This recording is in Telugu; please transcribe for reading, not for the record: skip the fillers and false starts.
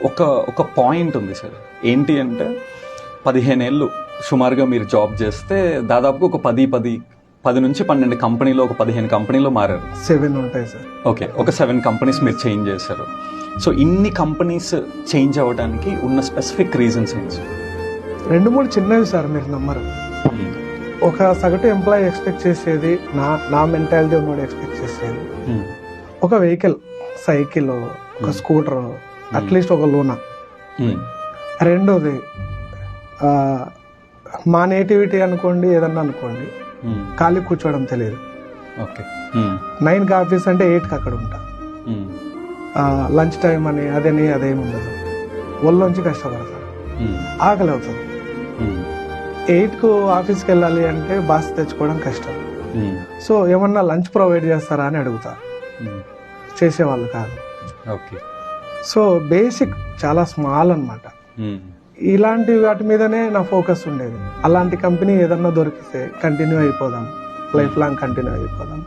ఒక ఒక పాయింట్ ఉంది సార్. ఏంటి అంటే 15 ఏళ్ళు సుమారుగా మీరు జాబ్ చేస్తే దాదాపుగా ఒక 10 నుంచి 12 కంపెనీలో, ఒక 15 కంపెనీలో మారారు. 7 ఉంటాయి సార్. ఓకే, ఒక 7 కంపెనీస్ మీరు చేంజ్ చేశారు. సో ఇన్ని కంపెనీస్ చేంజ్ అవ్వడానికి ఉన్న స్పెసిఫిక్ రీజన్స్ ఏంటి సార్? 2-3 చిన్నవి సార్, మీరు నమ్మరు. ఒక సగటు ఎంప్లాయీ ఎక్స్పెక్ట్ చేసేది, నా మెంటాలిటీ ఉన్నవాడు ఎక్స్పెక్ట్ చేసేది, ఒక వెహికల్, సైకిల్, ఒక స్కూటర్, అట్లీస్ట్ ఒక లూనా. రెండోది మా నేటివిటీ అనుకోండి, ఏదన్నా అనుకోండి, ఖాళీ కూర్చోవడం తెలియదు. 9కి ఆఫీస్ అంటే 8కి అక్కడ ఉంటా. లంచ్ టైం అని అదేమి ఉండదు. ఒళ్ళొంచి కష్టపడతాను, ఆకలి అవుతుంది. 8కు ఆఫీస్కి వెళ్ళాలి అంటే బాస్ తెచ్చుకోవడం కష్టం. సో ఏమన్నా లంచ్ ప్రొవైడ్ చేస్తారా అని అడుగుతా, చేసేవాళ్ళు కాదు. సో బేసిక్ చాలా స్మాల్ అన్నమాట. ఇలాంటి వాటి మీదనే నా ఫోకస్ ఉండేది. అలాంటి కంపెనీ ఏదన్నా దొరికితే కంటిన్యూ అయిపోదాం, లైఫ్ లాంగ్ కంటిన్యూ అయిపోదాం.